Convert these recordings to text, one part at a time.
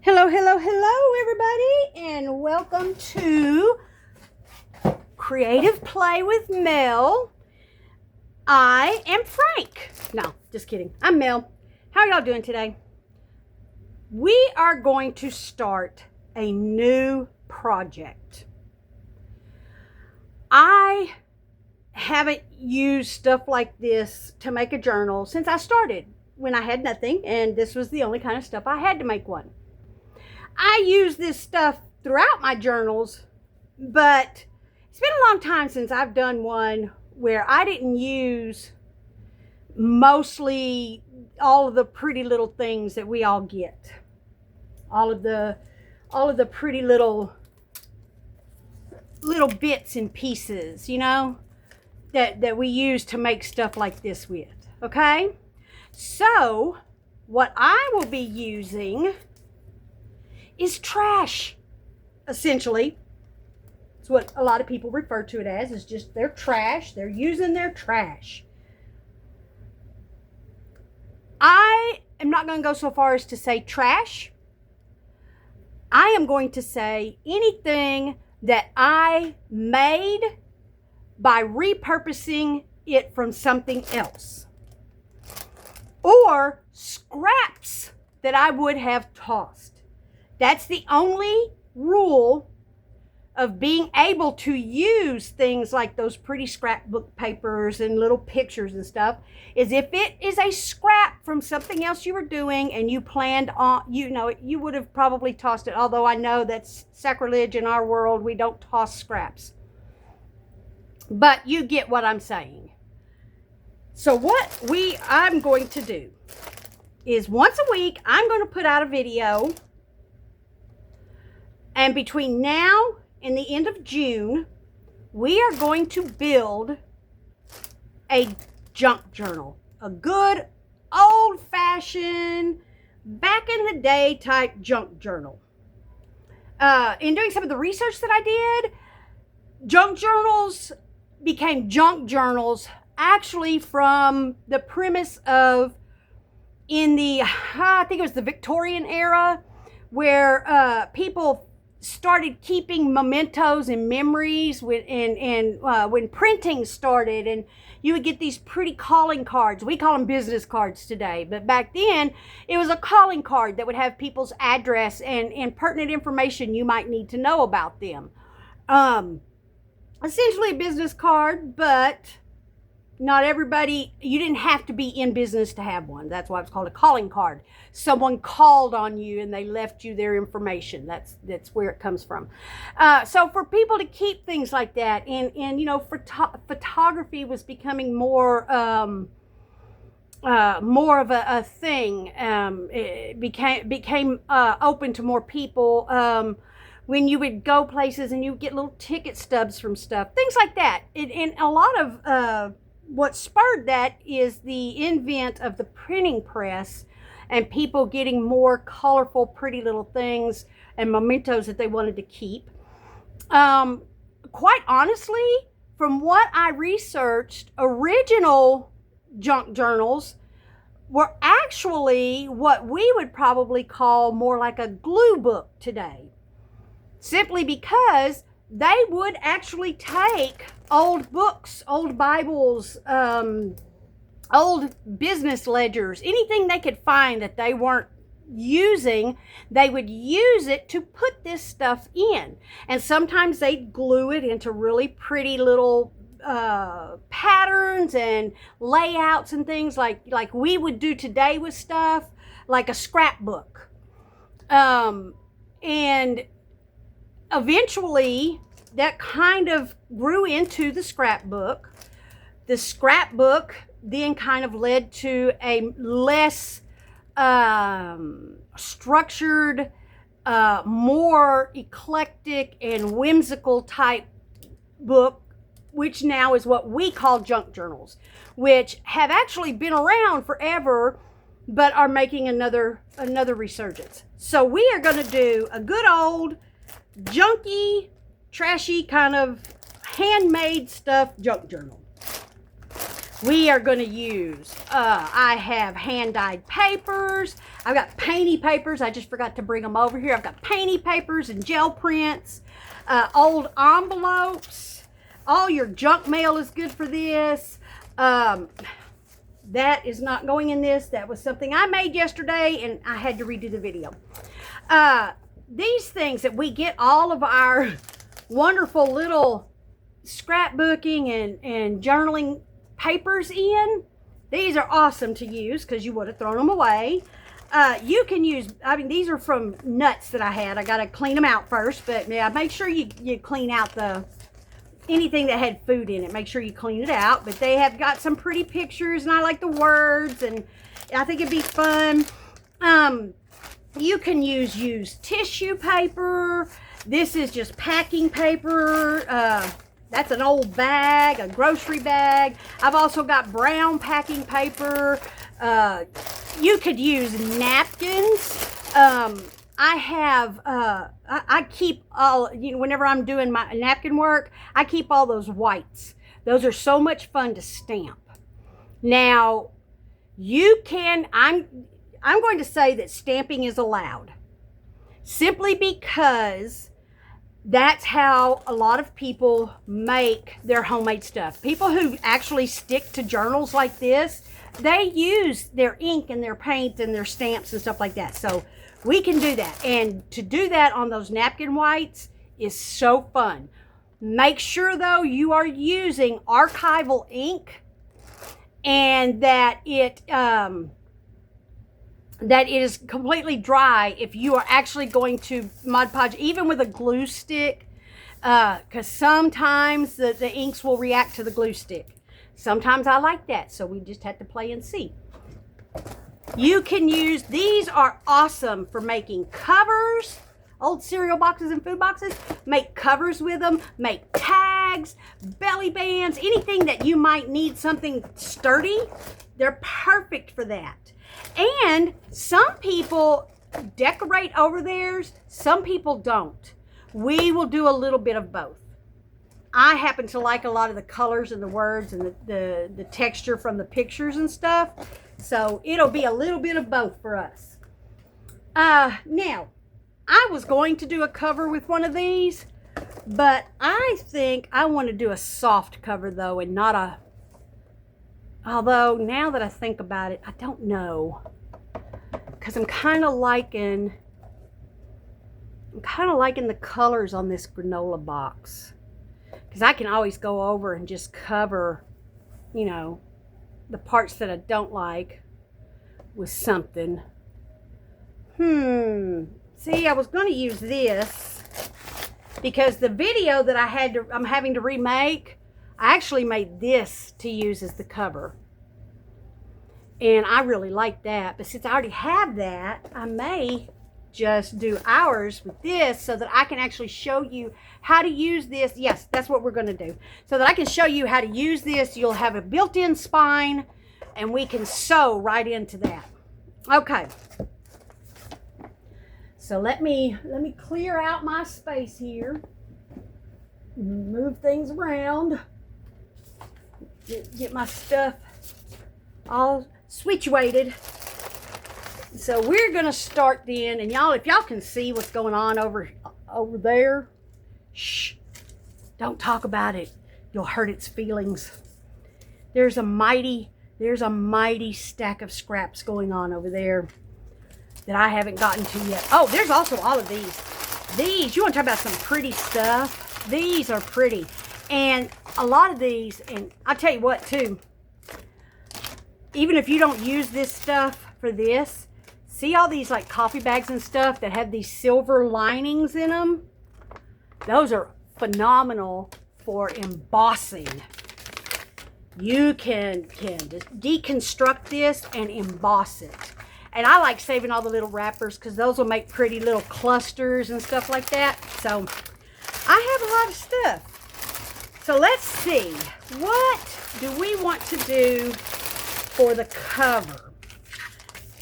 Hello, hello, hello, everybody, and welcome to Creative Play with Mel. I am Frank. No, just kidding. I'm Mel. How are y'all doing today? We are going to start a new project. I haven't used stuff like this to make a journal since I started when I had nothing, and this was the only kind of stuff I had to make one. I use this stuff throughout my journals, but it's been a long time since I've done one where I didn't use mostly all of the pretty little things that we all get. All of the pretty little bits and pieces, that we use to make stuff like this with. Okay? So, what I will be using is trash, essentially. It's what a lot of people refer to it as, is just their trash. They're using their trash. I am not going to go so far as to say trash. I am going to say anything that I made by repurposing it from something else, or scraps that I would have tossed. That's the only rule of being able to use things like those pretty scrapbook papers and little pictures and stuff, is if it is a scrap from something else you were doing and you planned on, you would have probably tossed it. Although I know that's sacrilege in our world. We don't toss scraps. But you get what I'm saying. So what I'm going to do is once a week, I'm going to put out a video. And between now and the end of June, we are going to build a junk journal. A good old-fashioned, back in the day type junk journal. In doing some of the research that I did, junk journals became junk journals actually from the premise of in the, I think it was the Victorian era, where people started keeping mementos and memories when printing started, and you would get these pretty calling cards. We call them business cards today, but back then it was a calling card that would have people's address and pertinent information you might need to know about them. Essentially a business card, but not everybody, you didn't have to be in business to have one. That's why it's called a calling card. Someone called on you and they left you their information. That's where it comes from. So for people to keep things like that, and photography was becoming more of a thing. It became open to more people. When you would go places and you would get little ticket stubs from stuff, things like that. And a lot of what spurred that is the invent of the printing press and people getting more colorful, pretty little things and mementos that they wanted to keep. Quite honestly, from what I researched, original junk journals were actually what we would probably call more like a glue book today. Simply because they would actually take old books, old Bibles, old business ledgers, anything they could find that they weren't using, they would use it to put this stuff in. And sometimes they'd glue it into really pretty little patterns and layouts and things like we would do today with stuff, like a scrapbook. And eventually that kind of grew into the scrapbook. The scrapbook then kind of led to a less structured, more eclectic and whimsical type book, which now is what we call junk journals, which have actually been around forever but are making another resurgence. So we are going to do a good old junky, trashy kind of handmade stuff junk journal. We are going to use, I have hand-dyed papers. I've got painty papers. I just forgot to bring them over here. I've got painty papers and gel prints, old envelopes. All your junk mail is good for this. That is not going in this. That was something I made yesterday, and I had to redo the video. These things that we get all of our wonderful little scrapbooking and journaling papers in, these are awesome to use because you would have thrown them away. You can use, I mean, these are from nuts that I had. I got to clean them out first, but yeah, make sure you clean out anything that had food in it. Make sure you clean it out. But they have got some pretty pictures, and I like the words, and I think it'd be fun. You can use used tissue paper. This is just packing paper. That's an old bag, a grocery bag. I've also got brown packing paper. You could use napkins. I have, I keep all, you know, whenever I'm doing my napkin work, I keep all those whites. Those are so much fun to stamp. Now, you can, I'm going to say that stamping is allowed. Simply because that's how a lot of people make their homemade stuff. People who actually stick to journals like this, they use their ink and their paint and their stamps and stuff like that. So we can do that. And to do that on those napkin whites is so fun. Make sure, though, you are using archival ink and that it is completely dry if you are actually going to Mod Podge, even with a glue stick, because sometimes the inks will react to the glue stick. Sometimes I like that, so we just have to play and see. You can use, these are awesome for making covers, old cereal boxes and food boxes. Make covers with them, make tags, belly bands, anything that you might need something sturdy. They're perfect for that. And some people decorate over theirs, some people don't. We will do a little bit of both. I happen to like a lot of the colors and the words and the texture from the pictures and stuff. So it'll be a little bit of both for us. Now, I was going to do a cover with one of these, but I think I want to do a soft cover though, and not a, although now that I think about it, I don't know. Because I'm kind of liking the colors on this granola box. Because I can always go over and just cover, you know, the parts that I don't like with something. See, I was going to use this because the video that I'm having to remake, I actually made this to use as the cover. And I really like that. But since I already have that, I may just do ours with this so that I can actually show you how to use this. Yes, that's what we're going to do. So that I can show you how to use this. You'll have a built-in spine and we can sew right into that. Okay. So let me clear out my space here. Move things around. Get my stuff all situated. So we're gonna start then, and y'all, if y'all can see what's going on over there, shh, don't talk about it. You'll hurt its feelings. There's a mighty stack of scraps going on over there that I haven't gotten to yet. Oh, there's also all of these. These, you want to talk about some pretty stuff? These are pretty. And a lot of these, and I'll tell you what too, even if you don't use this stuff for this, see all these like coffee bags and stuff that have these silver linings in them? Those are phenomenal for embossing. You can just deconstruct this and emboss it. And I like saving all the little wrappers because those will make pretty little clusters and stuff like that. So I have a lot of stuff. So let's see. What do we want to do for the cover?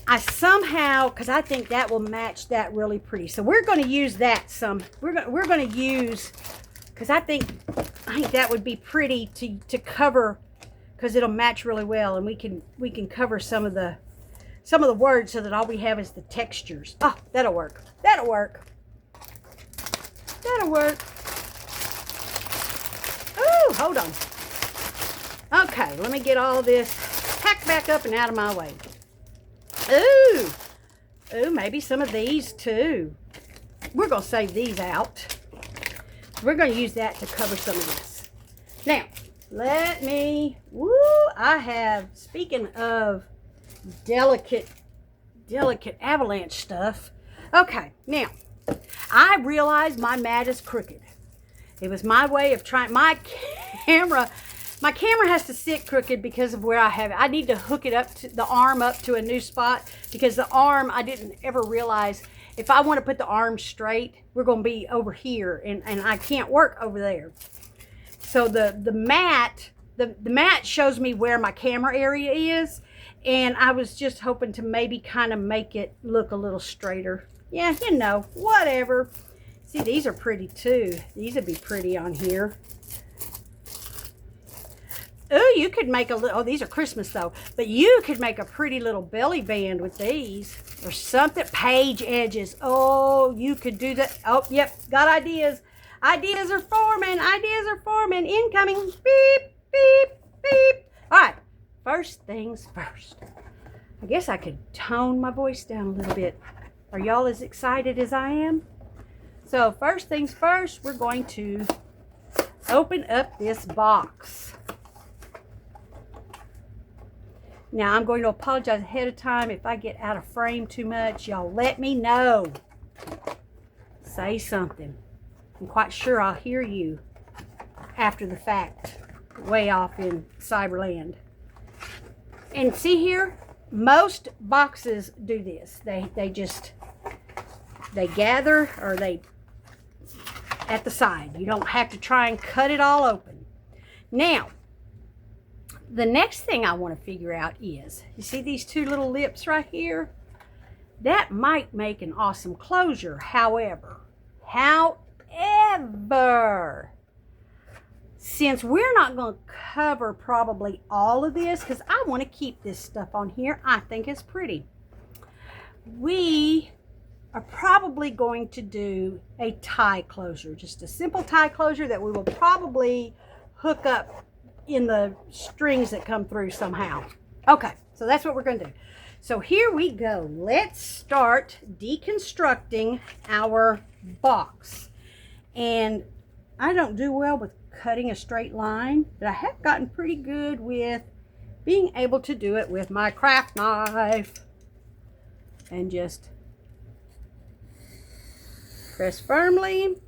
I somehow, because I think that will match that really pretty. So we're going to use that some. We're going to use, because I think that would be pretty to cover because it'll match really well, and we can cover some of the words so that all we have is the textures. Oh, that'll work. That'll work. That'll work. Ooh, hold on. Okay, let me get all this packed back up and out of my way. Ooh. Ooh, maybe some of these too. We're going to save these out. We're going to use that to cover some of this. Now, let me, I have, speaking of delicate avalanche stuff. Okay, now, I realize my mat is crooked. It was my way of trying, my camera has to sit crooked because of where I have it. I need to hook it up to the arm up to a new spot, because the arm, I didn't ever realize, if I want to put the arm straight, we're going to be over here, and I can't work over there. So the mat shows me where my camera area is, and I was just hoping to maybe kind of make it look a little straighter. Yeah, you know, whatever. See, these are pretty too. These would be pretty on here. Oh, you could make a little, oh, these are Christmas though, but you could make a pretty little belly band with these or something. Page edges. Oh, you could do that. Oh, yep, got ideas. Ideas are forming. Ideas are forming. Incoming. Beep, beep, beep. All right, first things first. I guess I could tone my voice down a little bit. Are y'all as excited as I am? So first things first, we're going to open up this box. Now, I'm going to apologize ahead of time if I get out of frame too much. Y'all let me know. Say something. I'm quite sure I'll hear you after the fact, way off in Cyberland. And see here, most boxes do this. They gather, or they at the side. You don't have to try and cut it all open. Now, the next thing I want to figure out is, you see these two little lips right here? That might make an awesome closure. However, since we're not going to cover probably all of this, because I want to keep this stuff on here, I think it's pretty, we are probably going to do a tie closure, just a simple tie closure that we will probably hook up in the strings that come through somehow. Okay, so that's what we're going to do. So here we go. Let's start deconstructing our box. And I don't do well with cutting a straight line, but I have gotten pretty good with being able to do it with my craft knife. And just press firmly.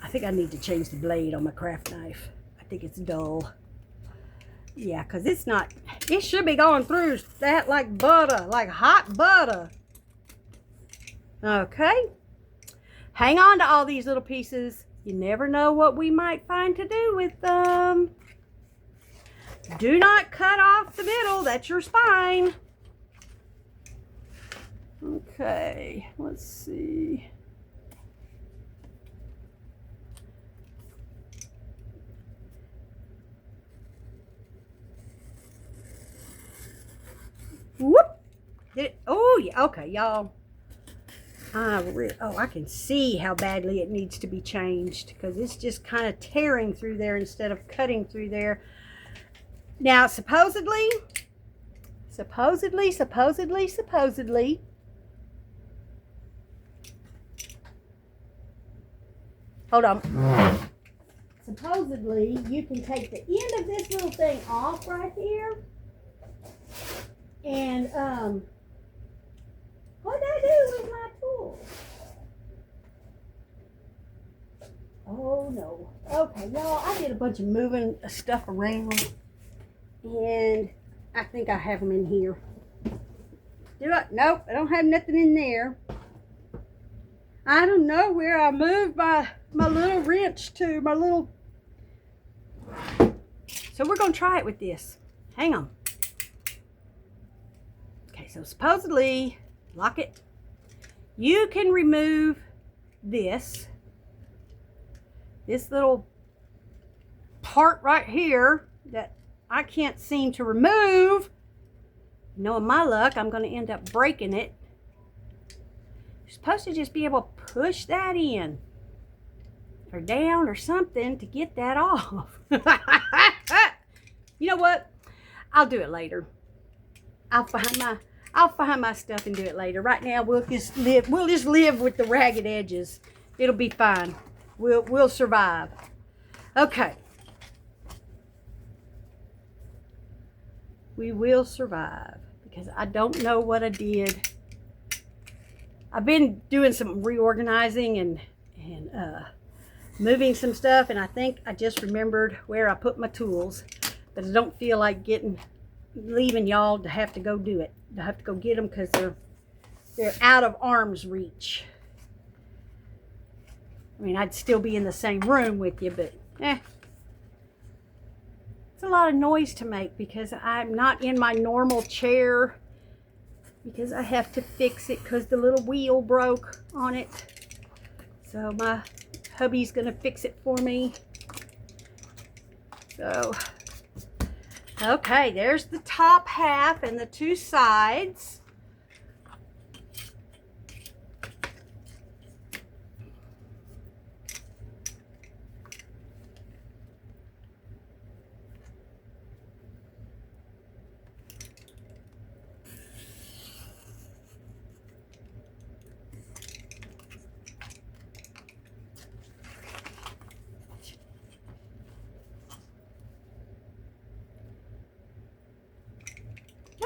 I think I need to change the blade on my craft knife. I think it's dull. Yeah, because it's not, it should be going through that like butter, like hot butter. Okay. Hang on to all these little pieces. You never know what we might find to do with them. Do not cut off the middle. That's your spine. Okay, let's see. Whoop! Did it? Oh, yeah. Okay, y'all. I can see how badly it needs to be changed, because it's just kind of tearing through there instead of cutting through there. Now, supposedly, hold on. Supposedly, you can take the end of this little thing off right here. And, what did I do with my tool? Oh, no. Okay, y'all, I did a bunch of moving stuff around. And I think I have them in here. Do I? Nope, I don't have nothing in there. I don't know where I moved my little wrench to, my little... So we're going to try it with this. Hang on. Okay, so supposedly, lock it. You can remove this little part right here that I can't seem to remove. Knowing my luck, I'm going to end up breaking it. You're supposed to just be able to push that in or down or something to get that off. You know what? I'll do it later. I'll find my stuff and do it later. Right now, we'll just live with the ragged edges. It'll be fine. We'll survive. Okay. We will survive because I don't know what I did. I've been doing some reorganizing and moving some stuff, and I think I just remembered where I put my tools, but I don't feel like leaving y'all to have to go do it. I have to go get them because they're out of arm's reach. I mean, I'd still be in the same room with you, but it's a lot of noise to make because I'm not in my normal chair because I have to fix it because the little wheel broke on it. So my hubby's gonna fix it for me. So, okay, there's the top half and the two sides.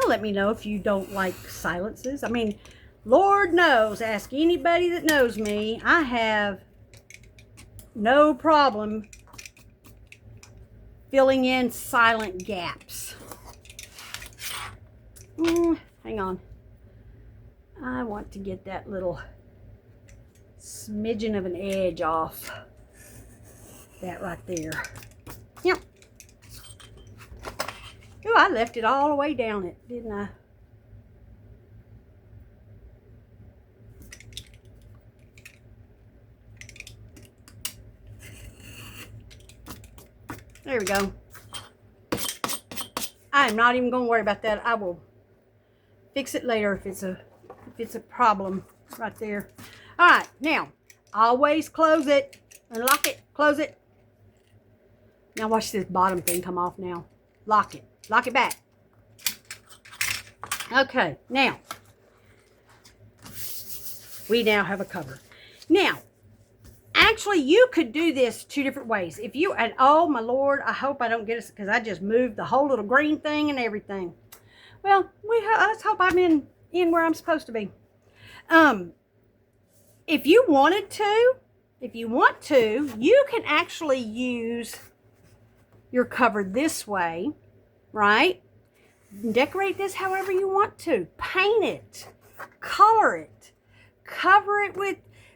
Let me know if you don't like silences. I mean, Lord knows, ask anybody that knows me, I have no problem filling in silent gaps. Hang on. I want to get that little smidgen of an edge off. That right there. Yep. Ooh, I left it all the way down it, didn't I? There we go. I am not even going to worry about that. I will fix it later if it's a problem right there. All right, now always close it, unlock it, close it. Now watch this bottom thing come off now. Lock it. Lock it back. Okay, now we now have a cover. Now, actually, you could do this two different ways. If you, and oh my Lord, I hope I don't get it because I just moved the whole little green thing and everything. Well, let's hope I'm in where I'm supposed to be. If you want to, you can actually use your cover this way. Right? Decorate this however you want to. Paint it. Color it. Cover it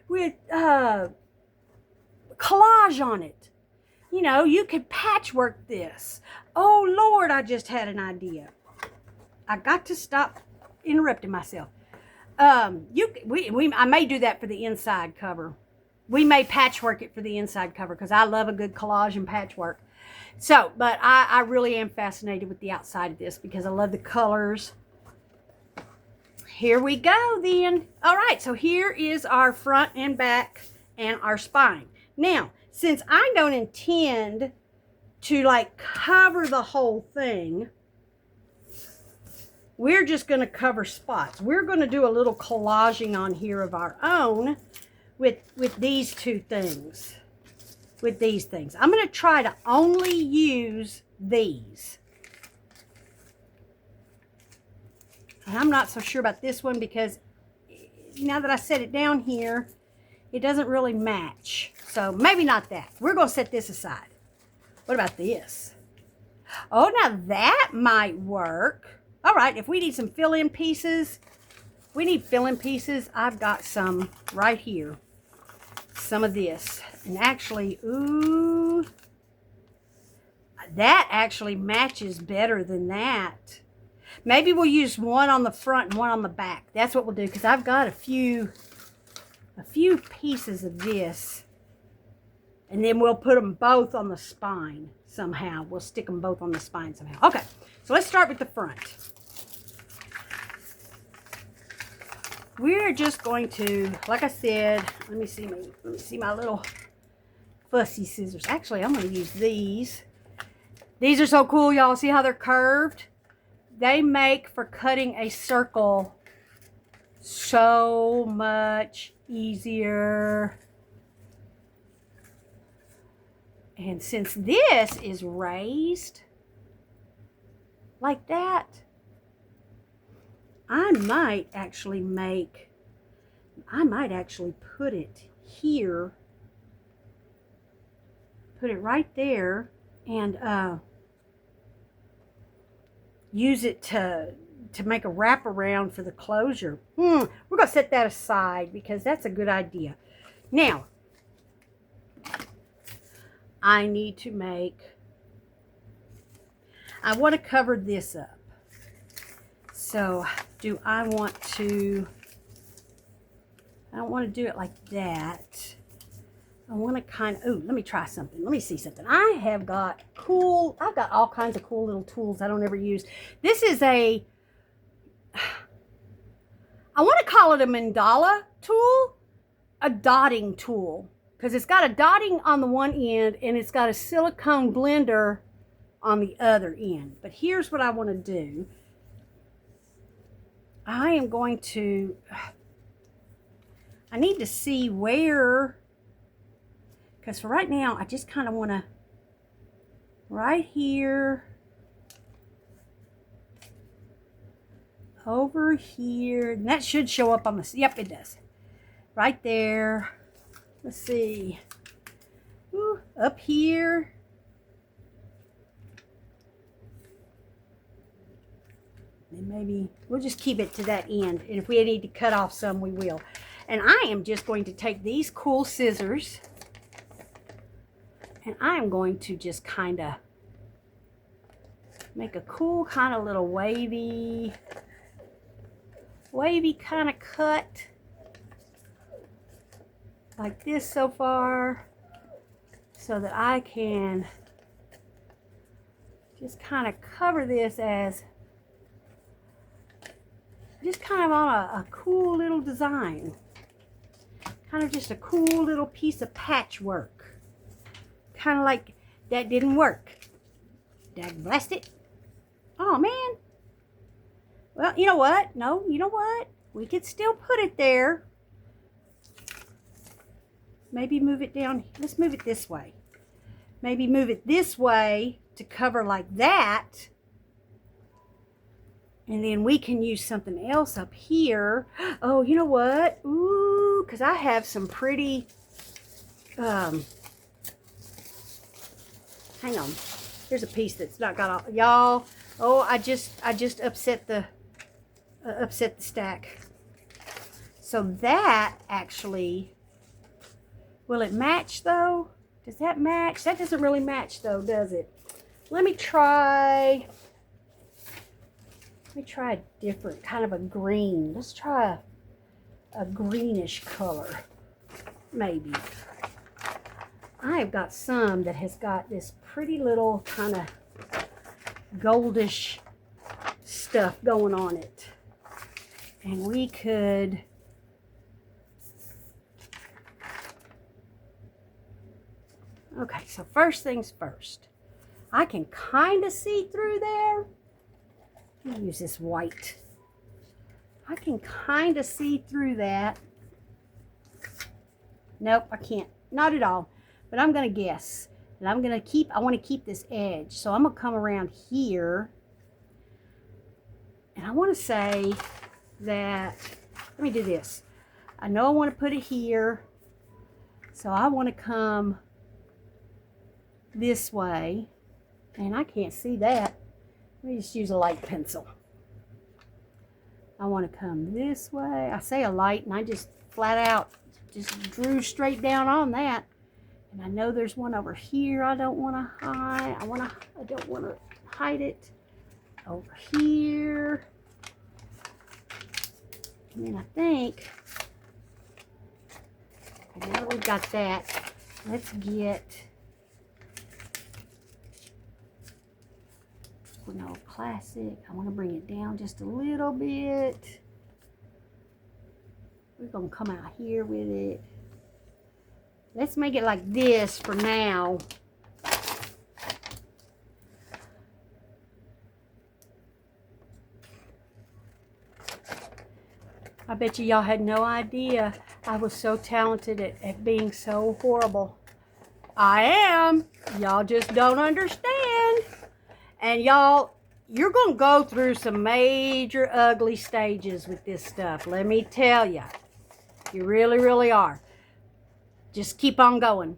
with collage on it. You know, you could patchwork this. Oh Lord, I just had an idea. I got to stop interrupting myself. I may do that for the inside cover. We may patchwork it for the inside cover because I love a good collage and patchwork. So, but I really am fascinated with the outside of this because I love the colors. Here we go then. All right, so here is our front and back and our spine. Now, since I don't intend to like cover the whole thing, we're just going to cover spots. We're going to do a little collaging on here of our own with these two things. With these things. I'm going to try to only use these. And I'm not so sure about this one because now that I set it down here, it doesn't really match. So maybe not that. We're going to set this aside. What about this? Oh, now that might work. All right, if we need some fill-in pieces, I've got some right here. Some of this. And actually, ooh, that actually matches better than that. Maybe we'll use one on the front and one on the back. That's what we'll do because I've got a few pieces of this. And then we'll put them both on the spine somehow. We'll stick them both on the spine somehow. Okay, so let's start with the front. We're just going to, like I said, let me see my little fussy scissors. Actually, I'm going to use these. These are so cool, y'all. See how they're curved? They make for cutting a circle so much easier. And since this is raised like that, I might actually put it here, put it right there, and use it to make a wraparound for the closure. We're going to set that aside because that's a good idea. Now, I want to cover this up. So, I don't want to do it like that. I want to kind of, let me try something. Let me see something. I've got all kinds of cool little tools I don't ever use. This is I want to call it a mandala tool, a dotting tool, because it's got a dotting on the one end and it's got a silicone blender on the other end. But here's what I want to do. I need to see where, because for right now, I just kind of want to, right here, over here, and that should show up on the, yep, it does. Right there. Let's see. Ooh, up here. And maybe we'll just keep it to that end. And if we need to cut off some, we will. And I am just going to take these cool scissors and I am going to just kind of make a cool kind of little wavy kind of cut like this so far, so that I can just kind of cover this as just kind of on a cool little design. Kind of just a cool little piece of patchwork. Kind of like, that didn't work. Dad blessed it. Oh, man. Well, you know what? No, you know what? We could still put it there. Maybe move it down. Let's move it this way. Maybe move it this way to cover like that. And then we can use something else up here. Oh, you know what? Ooh, because I have some pretty, hang on. Here's a piece that's not got all, y'all. Oh, I just upset the stack. So that actually, will it match though? Does that match? That doesn't really match though, does it? Let me try a different kind of a green. Let's try a greenish color, maybe. I've got some that has got this pretty little kind of goldish stuff going on it. And we could, okay, so first things first. I can kind of see through there. Let me use this white. I can kind of see through that. Nope, I can't. Not at all. But I'm going to guess. And I want to keep this edge. So I'm going to come around here. And I want to say that, let me do this. I know I want to put it here. So I want to come this way. And I can't see that. Let me just use a light pencil. I want to come this way. I say a light and I just flat out just drew straight down on that. And I know there's one over here I don't want to hide. I don't want to hide it. Over here. And then I think, now that we've got that, let's get, no, classic. I want to bring it down just a little bit. We're going to come out here with it. Let's make it like this for now. I bet you y'all had no idea I was so talented at being so horrible. I am. Y'all just don't understand. And y'all, you're going to go through some major ugly stages with this stuff. Let me tell you. You really, really are. Just keep on going.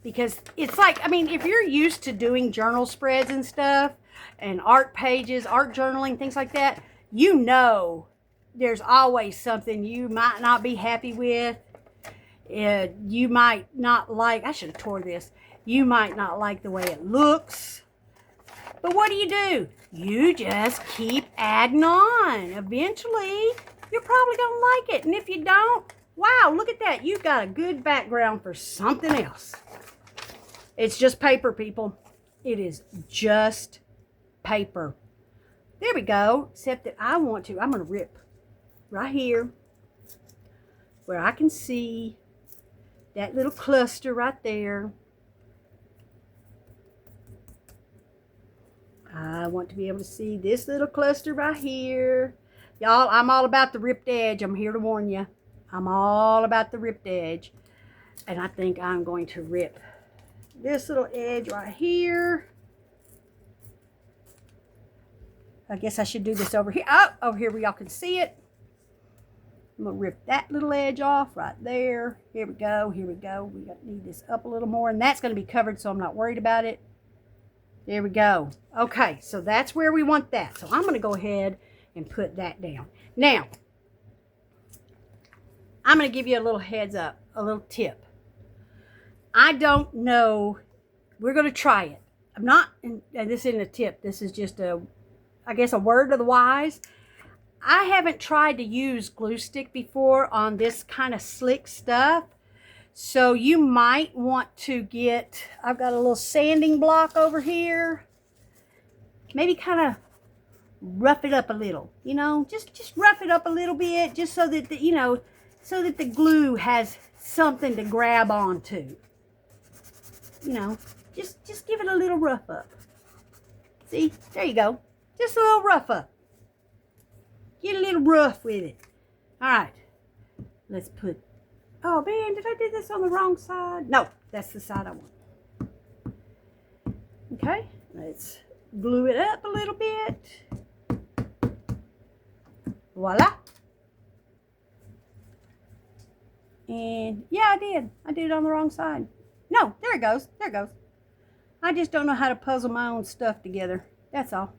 Because it's like, I mean, if you're used to doing journal spreads and stuff, and art pages, art journaling, things like that, you know there's always something you might not be happy with. You might not like, I should have tore this. You might not like the way it looks. But what do? You just keep adding on. Eventually, you're probably going to like it. And if you don't, wow, look at that. You've got a good background for something else. It's just paper, people. It is just paper. There we go. Except that I'm going to rip right here where I can see that little cluster right there. I want to be able to see this little cluster right here. Y'all, I'm all about the ripped edge. I'm here to warn you. I'm all about the ripped edge. And I think I'm going to rip this little edge right here. I guess I should do this over here. Oh, over here where y'all can see it. I'm going to rip that little edge off right there. Here we go. Here we go. We need this up a little more. And that's going to be covered, so I'm not worried about it. There we go. Okay, so that's where we want that. So I'm going to go ahead and put that down. Now, I'm going to give you a little heads up, a little tip. I don't know. We're going to try it. I'm not, and this isn't a tip. This is just I guess a word of the wise. I haven't tried to use glue stick before on this kind of slick stuff. So you might want to get, I've got a little sanding block over here. Maybe kind of rough it up a little, you know, just rough it up a little bit, just so that the, you know, so that the glue has something to grab onto. You know, just give it a little rough up. See, there you go. Just a little rough up. Get a little rough with it. All right, let's put, oh man, did I do this on the wrong side? No, that's the side I want. Okay, let's glue it up a little bit. Voila. And yeah, I did it on the wrong side. No, there it goes. There it goes. I just don't know how to puzzle my own stuff together. That's all.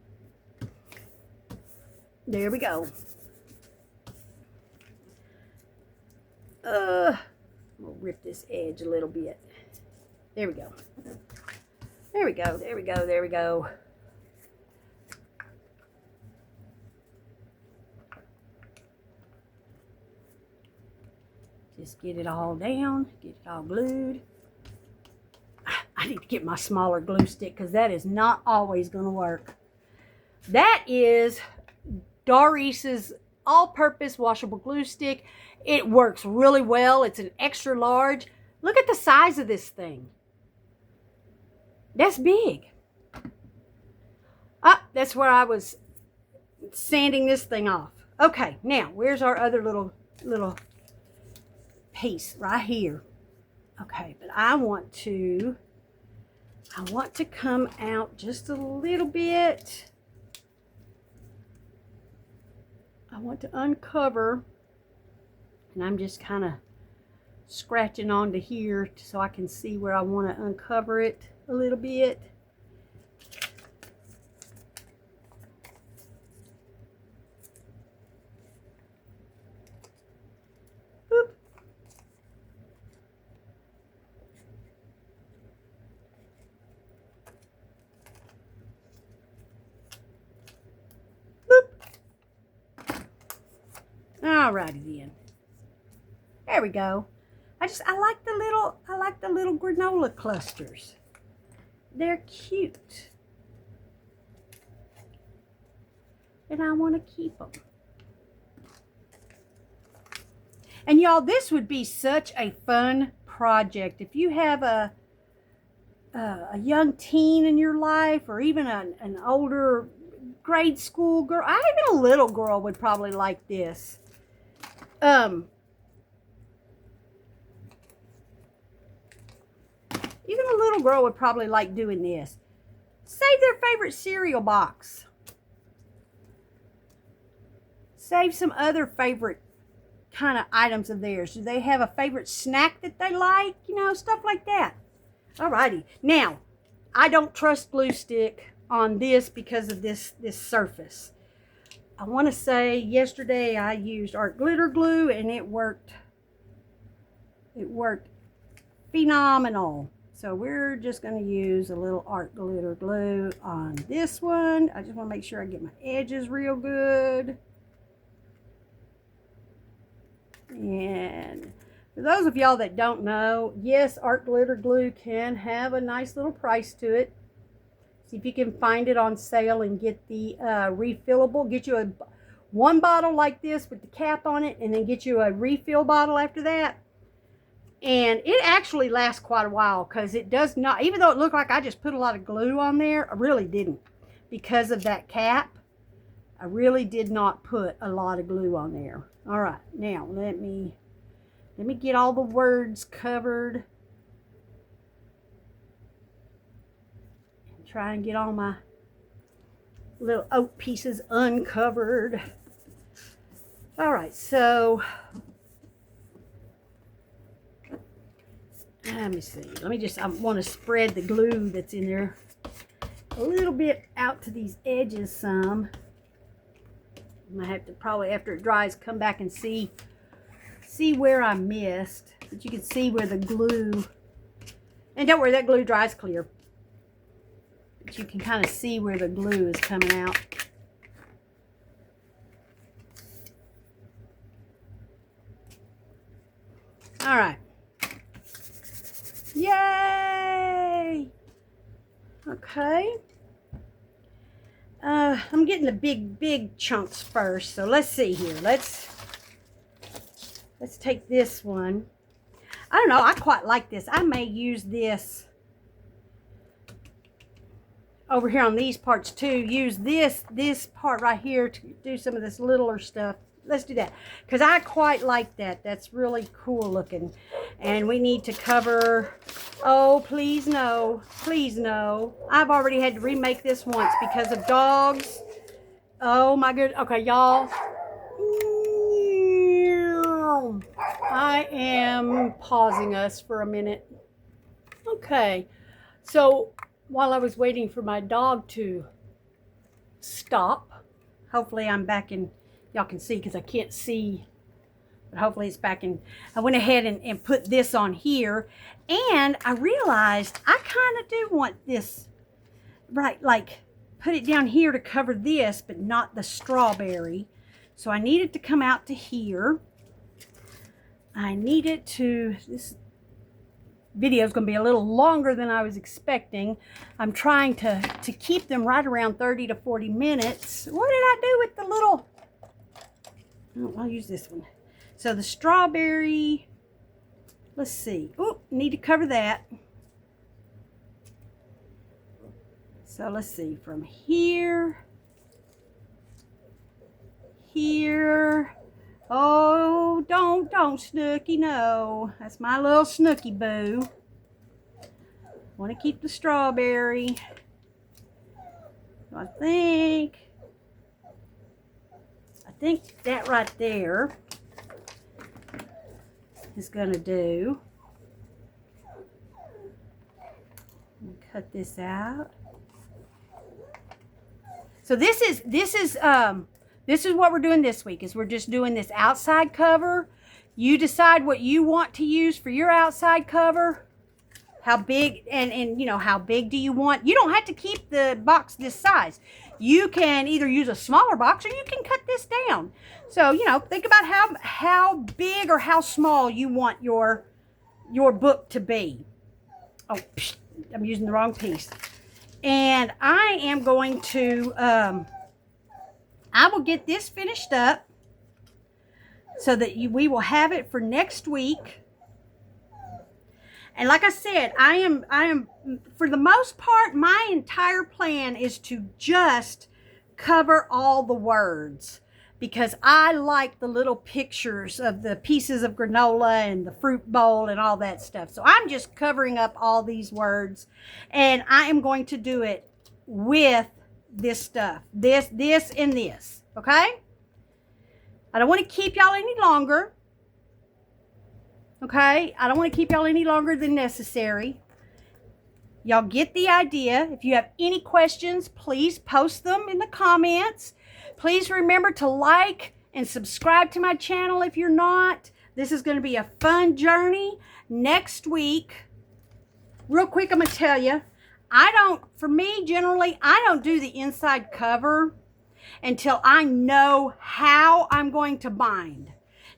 There we go. We'll rip this edge a little bit. There we go. There we go. There we go. There we go. Just get it all down. Get it all glued. I need to get my smaller glue stick because that is not always going to work. That is Doris's all-purpose washable glue stick. It works really well. It's an extra large. Look at the size of this thing. That's big. Ah, that's where I was sanding this thing off. Okay, now where's our other little piece right here? Okay, but I want to come out just a little bit. I want to uncover, and I'm just kind of scratching onto here so I can see where I want to uncover it a little bit. Boop. Alrighty then. There we go. I like the little granola clusters. They're cute. And I want to keep them. And y'all, this would be such a fun project. If you have a young teen in your life, or even an older grade school girl, even a little girl would probably like this. Even a little girl would probably like doing this. Save their favorite cereal box. Save some other favorite kind of items of theirs. Do they have a favorite snack that they like? You know, stuff like that. Alrighty. Now, I don't trust glue stick on this because of this surface. I want to say yesterday I used art glitter glue and it worked. It worked phenomenal. So we're just going to use a little art glitter glue on this one. I just want to make sure I get my edges real good. And for those of y'all that don't know, yes, art glitter glue can have a nice little price to it. See if you can find it on sale and get the refillable. Get you one bottle like this with the cap on it, and then get you a refill bottle after that. And it actually lasts quite a while, because it does not, even though it looked like I just put a lot of glue on there, I really didn't. Because of that cap, I really did not put a lot of glue on there. All right, now let me get all the words covered. And try and get all my little oak pieces uncovered. All right, so let me see. I want to spread the glue that's in there a little bit out to these edges some. I have to probably, after it dries, come back and see where I missed. But you can see where the glue, and don't worry, that glue dries clear. But you can kind of see where the glue is coming out. All right. Yay! Okay. I'm getting the big chunks first. So let's see here. Let's take this one. I don't know. I quite like this. I may use this over here on these parts too. Use this part right here to do some of this littler stuff. Let's do that, because I quite like that. That's really cool looking. And we need to cover, oh, please no, please no. I've already had to remake this once because of dogs. Oh my goodness. Okay, y'all. I am pausing us for a minute. Okay, so while I was waiting for my dog to stop, hopefully I'm back in. Y'all can see, because I can't see, but hopefully it's back in. I went ahead and put this on here, and I realized I kind of do want this, right, like put it down here to cover this, but not the strawberry. So I need it to come out to here. I need it to, this video is going to be a little longer than I was expecting. I'm trying to keep them right around 30 to 40 minutes. What did I do with the little... Oh, I'll use this one. So the strawberry, let's see. Oh, need to cover that. So let's see, from here, here. Oh, don't, Snooky, no. That's my little Snooky boo. Want to keep the strawberry. So I think that right there is going to do. Cut this out. So this is what we're doing this week. Is we're just doing this outside cover. You decide what you want to use for your outside cover. How big, and you know, how big do you want? You don't have to keep the box this size. You can either use a smaller box, or you can cut this down. So, you know, think about how big or how small you want your your book to be. Oh, psh, I'm using the wrong piece. And I am going to, I will get this finished up so that we will have it for next week. And like I said, I am, for the most part, my entire plan is to just cover all the words, because I like the little pictures of the pieces of granola and the fruit bowl and all that stuff. So I'm just covering up all these words, and I am going to do it with this stuff, this, and this, okay? I don't want to keep y'all any longer. Okay, I don't want to keep y'all any longer than necessary. Y'all get the idea. If you have any questions, please post them in the comments. Please remember to like and subscribe to my channel if you're not. This is going to be a fun journey. Next week, real quick, I'm going to tell you, for me, generally, I don't do the inside cover until I know how I'm going to bind.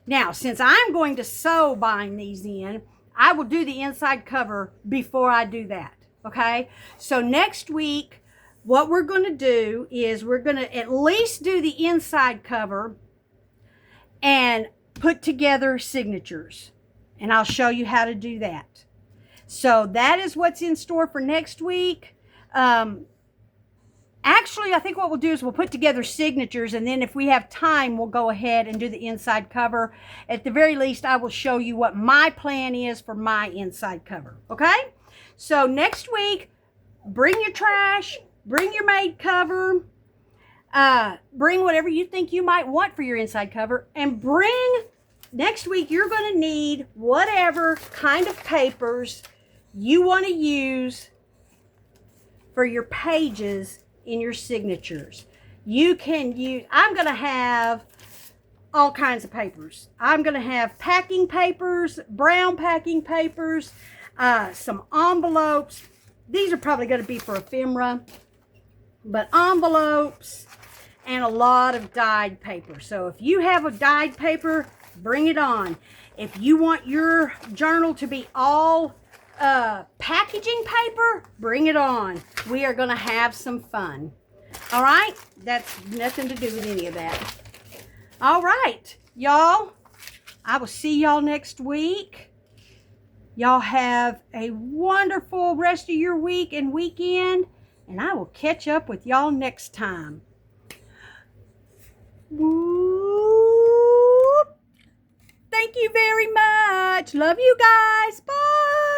Now, since I'm going to sew bind these in, I will do the inside cover before I do that, okay? So next week, what we're going to do is we're going to at least do the inside cover and put together signatures. And I'll show you how to do that. So that is what's in store for next week. Actually, I think what we'll do is we'll put together signatures, and then if we have time, we'll go ahead and do the inside cover. At the very least, I will show you what my plan is for my inside cover, okay? So next week, bring your trash, bring your maid cover, bring whatever you think you might want for your inside cover, and next week, you're going to need whatever kind of papers you want to use for your pages in your signatures. You can use, I'm going to have all kinds of papers. I'm going to have packing papers, brown packing papers, some envelopes. These are probably going to be for ephemera, but envelopes and a lot of dyed paper. So if you have a dyed paper, bring it on. If you want your journal to be all packaging paper, bring it on. We are going to have some fun. All right? That's nothing to do with any of that. All right, y'all. I will see y'all next week. Y'all have a wonderful rest of your week and weekend, and I will catch up with y'all next time. Whoop. Thank you very much. Love you guys. Bye.